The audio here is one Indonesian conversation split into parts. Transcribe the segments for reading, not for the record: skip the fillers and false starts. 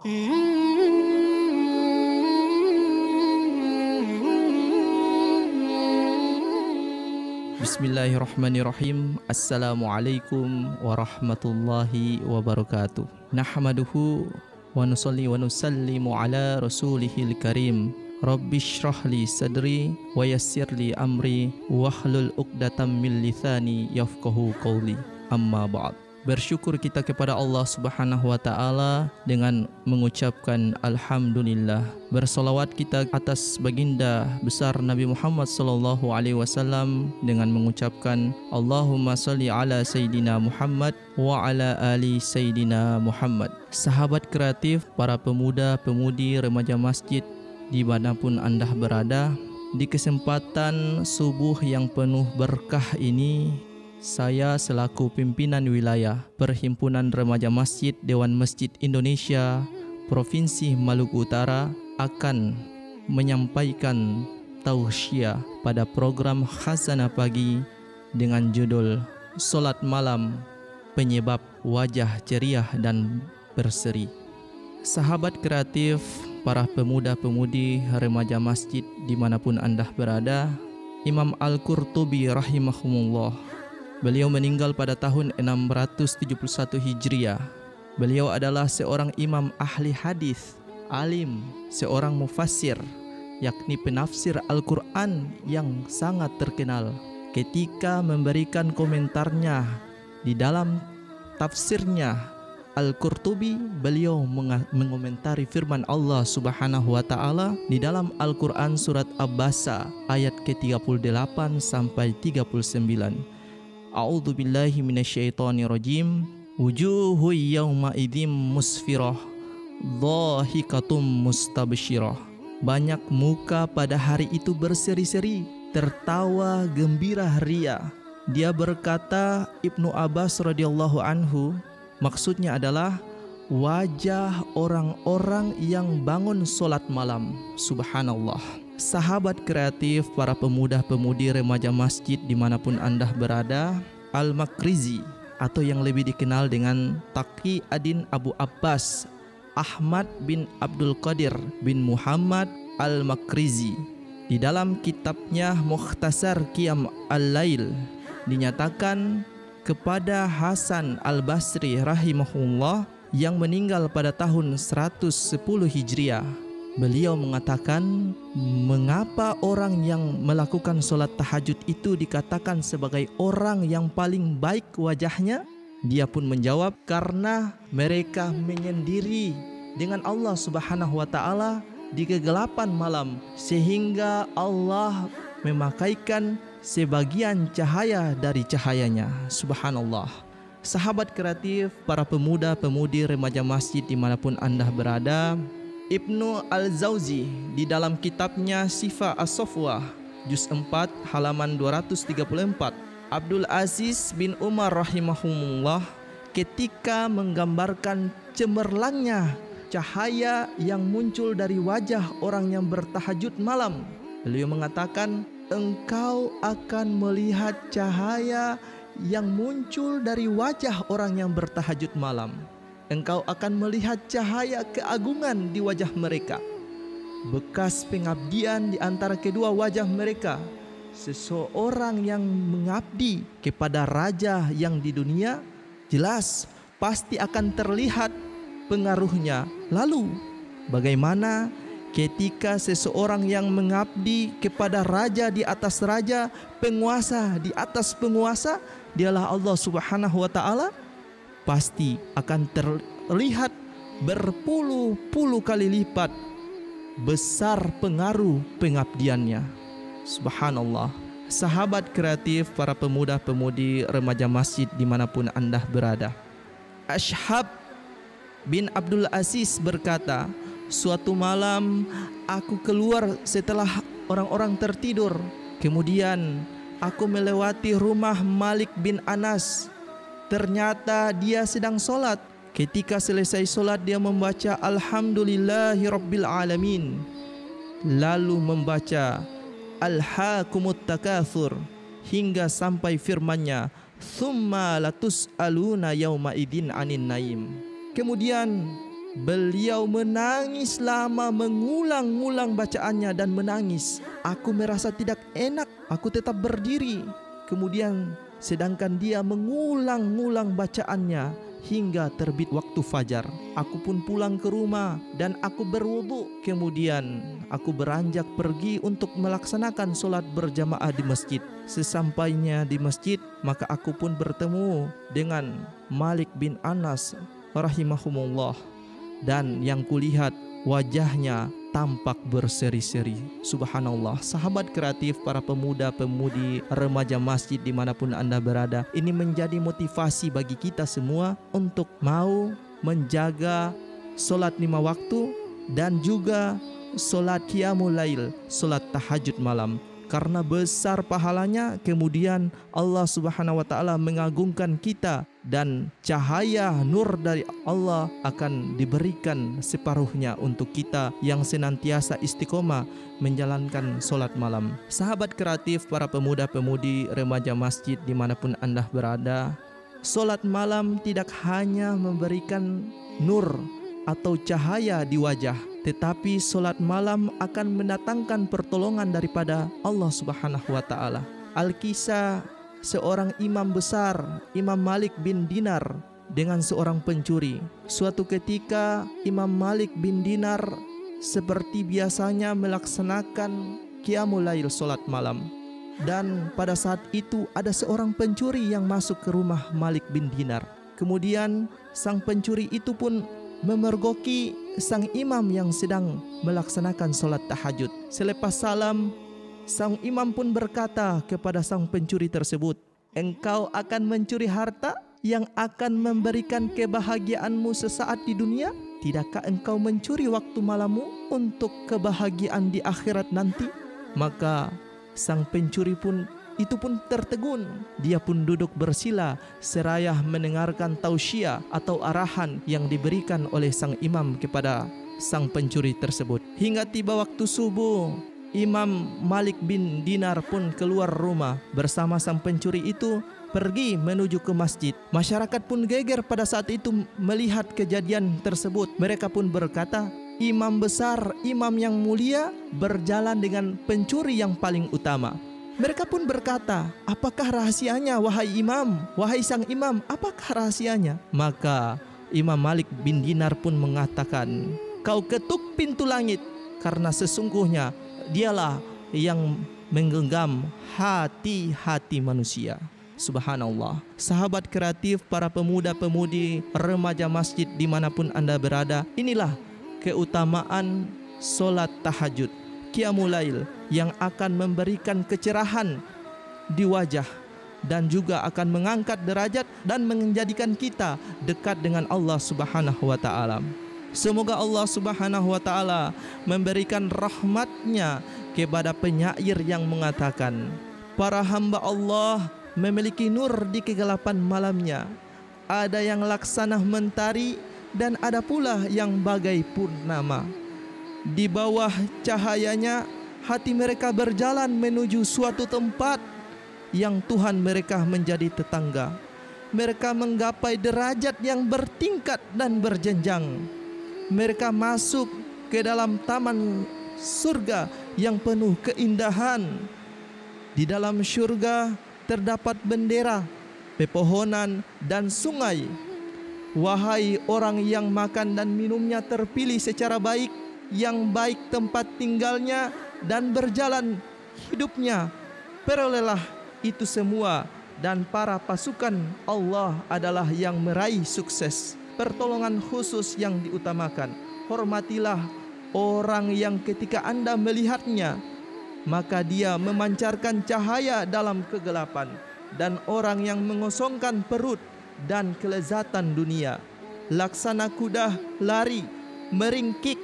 Bismillahirrahmanirrahim. Assalamualaikum warahmatullahi wabarakatuh. Nahmaduhu wa nusalli wa nusallimu ala rasulihil karim. Rabbi shrah li sadri wa yassir li amri wahlul uqdatam min lisani yafqahu qawli. Amma ba'd. Bersyukur kita kepada Allah Subhanahu wa taala dengan mengucapkan alhamdulillah. Bersolawat kita atas baginda besar Nabi Muhammad sallallahu alaihi wasallam dengan mengucapkan Allahumma shalli ala sayidina Muhammad wa ala ali sayidina Muhammad. Sahabat kreatif, para pemuda-pemudi remaja masjid dimanapun Anda berada, di kesempatan subuh yang penuh berkah ini, saya selaku pimpinan wilayah Perhimpunan Remaja Masjid Dewan Masjid Indonesia Provinsi Maluku Utara akan menyampaikan tausiah pada program Khazanah Pagi dengan judul Salat Malam Penyebab Wajah Ceria dan Berseri. Sahabat kreatif, para pemuda-pemudi remaja masjid dimanapun Anda berada, Imam Al-Qurtubi rahimahumullah, beliau meninggal pada tahun 671 Hijriah. Beliau adalah seorang imam ahli hadis, alim, seorang mufassir, yakni penafsir Al-Quran yang sangat terkenal. Ketika memberikan komentarnya di dalam tafsirnya Al-Qurtubi, beliau mengomentari firman Allah Subhanahu wa taala di dalam Al-Quran surat Abasa ayat ke-38 sampai 39. A'udzu billahi minasyaitonir rajim. Wujuhu yawma idzim musfirah, dhahikatum mustabsyirah. Banyak muka pada hari itu berseri-seri, tertawa gembira ria. Dia berkata, Ibnu Abbas radhiyallahu anhu, maksudnya adalah wajah orang-orang yang bangun solat malam. Subhanallah. Sahabat kreatif, para pemuda-pemudi remaja masjid dimanapun Anda berada, Al-Makrizi atau yang lebih dikenal dengan Taqi Adin Abu Abbas Ahmad bin Abdul Qadir bin Muhammad Al-Makrizi, di dalam kitabnya Mukhtasar Qiyam Al-Lail dinyatakan kepada Hasan Al-Basri rahimahullah yang meninggal pada tahun 110 Hijriah. Beliau mengatakan, mengapa orang yang melakukan solat tahajud itu dikatakan sebagai orang yang paling baik wajahnya? Dia pun menjawab, karena mereka menyendiri dengan Allah Subhanahu wa taala di kegelapan malam, sehingga Allah memakaikan sebagian cahaya dari cahayanya. Subhanallah. Sahabat kreatif, para pemuda-pemudi remaja masjid dimanapun Anda berada, Ibnu Al-Zawzi di dalam kitabnya Sifa As-Safwah juz 4 halaman 234, Abdul Aziz bin Umar rahimahumullah ketika menggambarkan cemerlangnya cahaya yang muncul dari wajah orang yang bertahajud malam, beliau mengatakan, engkau akan melihat cahaya yang muncul dari wajah orang yang bertahajud malam. Engkau akan melihat cahaya keagungan di wajah mereka, bekas pengabdian di antara kedua wajah mereka. Seseorang yang mengabdi kepada raja yang di dunia, jelas pasti akan terlihat pengaruhnya. Lalu bagaimana ketika seseorang yang mengabdi kepada raja di atas raja, penguasa di atas penguasa, dialah Allah Subhanahu wa taala, pasti akan terlihat berpuluh-puluh kali lipat besar pengaruh pengabdiannya. Subhanallah. Sahabat kreatif, para pemuda-pemudi remaja masjid dimanapun Anda berada, Ashhab bin Abdul Aziz berkata, suatu malam aku keluar setelah orang-orang tertidur. Kemudian aku melewati rumah Malik bin Anas. Ternyata dia sedang solat. Ketika selesai solat, dia membaca Alhamdulillahirabbil alamin, lalu membaca Alhaakumut takatsur hingga sampai firman-Nya, tsumma latus'aluna yauma idzin anin naim. Kemudian Beliau menangis lama, mengulang-ulang bacaannya dan menangis. Aku merasa tidak enak, aku tetap berdiri. Kemudian sedangkan dia mengulang-ulang bacaannya hingga terbit waktu fajar. Aku pun pulang ke rumah dan aku berwudu. Kemudian aku beranjak pergi untuk melaksanakan solat berjamaah di masjid. Sesampainya di masjid, maka aku pun bertemu dengan Malik bin Anas rahimahumullah. Dan yang kulihat wajahnya tampak berseri-seri. Subhanallah, sahabat kreatif, para pemuda-pemudi, remaja masjid dimanapun Anda berada, ini menjadi motivasi bagi kita semua untuk mau menjaga solat 5 waktu dan juga solat qiyamul lail, solat tahajud malam. Karena besar pahalanya, kemudian Allah Subhanahu wa taala mengagungkan kita dan cahaya nur dari Allah akan diberikan separuhnya untuk kita yang senantiasa istiqomah menjalankan solat malam. Sahabat kreatif, para pemuda-pemudi, remaja masjid dimanapun Anda berada, solat malam tidak hanya memberikan nur atau cahaya di wajah, tetapi solat malam akan mendatangkan pertolongan daripada Allah Subhanahu wa taala. Al-Kisah seorang imam besar, Imam Malik bin Dinar, dengan seorang pencuri. Suatu ketika Imam Malik bin Dinar seperti biasanya melaksanakan qiyamul lail, solat malam. Dan pada saat itu ada seorang pencuri yang masuk ke rumah Malik bin Dinar. Kemudian sang pencuri itu pun memergoki sang imam yang sedang melaksanakan solat tahajud. Selepas salam, sang imam pun berkata kepada sang pencuri tersebut, "Engkau akan mencuri harta yang akan memberikan kebahagiaanmu sesaat di dunia? Tidakkah engkau mencuri waktu malammu untuk kebahagiaan di akhirat nanti?" Maka sang pencuri pun tertegun. Dia pun duduk bersila seraya mendengarkan tausiah atau arahan yang diberikan oleh sang imam kepada sang pencuri tersebut. Hingga tiba waktu subuh, Imam Malik bin Dinar pun keluar rumah bersama sang pencuri itu, pergi menuju ke masjid. Masyarakat pun geger pada saat itu melihat kejadian tersebut. Mereka pun berkata, imam besar, imam yang mulia berjalan dengan pencuri yang paling utama. Mereka pun berkata, apakah rahasianya wahai imam? Wahai sang imam, apakah rahasianya? Maka Imam Malik bin Dinar pun mengatakan, kau ketuk pintu langit, karena sesungguhnya dialah yang menggenggam hati-hati manusia. Subhanallah. Sahabat kreatif, para pemuda-pemudi, remaja masjid dimanapun Anda berada, inilah keutamaan solat tahajud, qiyamul lail, yang akan memberikan kecerahan di wajah dan juga akan mengangkat derajat dan menjadikan kita dekat dengan Allah Subhanahu wa taala. Semoga Allah Subhanahu wa taala memberikan rahmatnya kepada penyair yang mengatakan, para hamba Allah memiliki nur di kegelapan malamnya. Ada yang laksana mentari dan ada pula yang bagai purnama. Di bawah cahayanya hati mereka berjalan menuju suatu tempat yang Tuhan mereka menjadi tetangga. Mereka menggapai derajat yang bertingkat dan berjenjang. Mereka masuk ke dalam taman surga yang penuh keindahan. Di dalam surga terdapat bendera, pepohonan dan sungai. Wahai orang yang makan dan minumnya terpilih secara baik, yang baik tempat tinggalnya dan berjalan hidupnya, perolehlah itu semua, dan para pasukan Allah adalah yang meraih sukses. Pertolongan khusus yang diutamakan. Hormatilah orang yang ketika Anda melihatnya, maka dia memancarkan cahaya dalam kegelapan, dan orang yang mengosongkan perut dan kelezatan dunia. Laksana kuda lari meringkik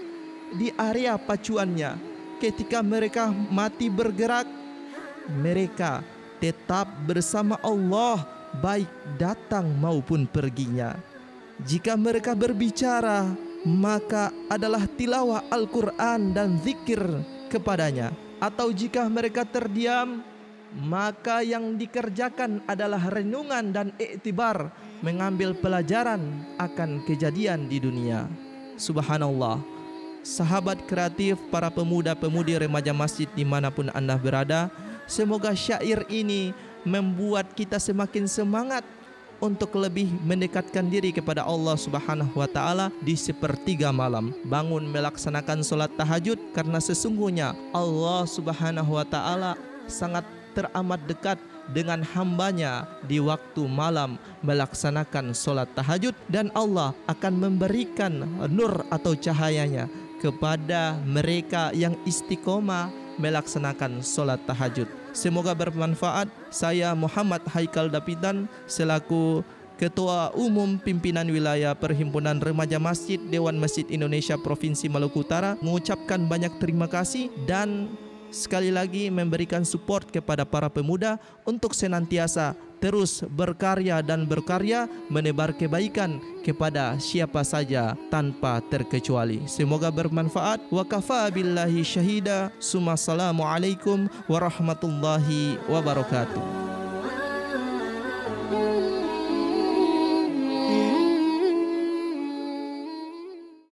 di area pacuannya. Ketika mereka mati bergerak, mereka tetap bersama Allah, baik datang maupun perginya. Jika mereka berbicara, maka adalah tilawah Al-Quran dan zikir kepadanya. Atau jika mereka terdiam, maka yang dikerjakan adalah renungan dan iktibar, mengambil pelajaran akan kejadian di dunia. Subhanallah, sahabat kreatif, para pemuda-pemudi remaja masjid dimanapun Anda berada, semoga syair ini membuat kita semakin semangat untuk lebih mendekatkan diri kepada Allah Subhanahu wa taala di sepertiga malam. Bangun melaksanakan solat tahajud, karena sesungguhnya Allah Subhanahu wa taala sangat teramat dekat dengan hambanya di waktu malam melaksanakan solat tahajud, dan Allah akan memberikan nur atau cahayanya kepada mereka yang istiqomah melaksanakan solat tahajud. Semoga bermanfaat. Saya Muhammad Haikal Dapitan selaku Ketua Umum Pimpinan Wilayah Perhimpunan Remaja Masjid Dewan Masjid Indonesia Provinsi Maluku Utara mengucapkan banyak terima kasih dan sekali lagi memberikan support kepada para pemuda untuk senantiasa terus berkarya dan berkarya menebar kebaikan kepada siapa saja tanpa terkecuali. Semoga bermanfaat. Wa kafa billahi syahida. Assalamualaikum warahmatullahi wabarakatuh.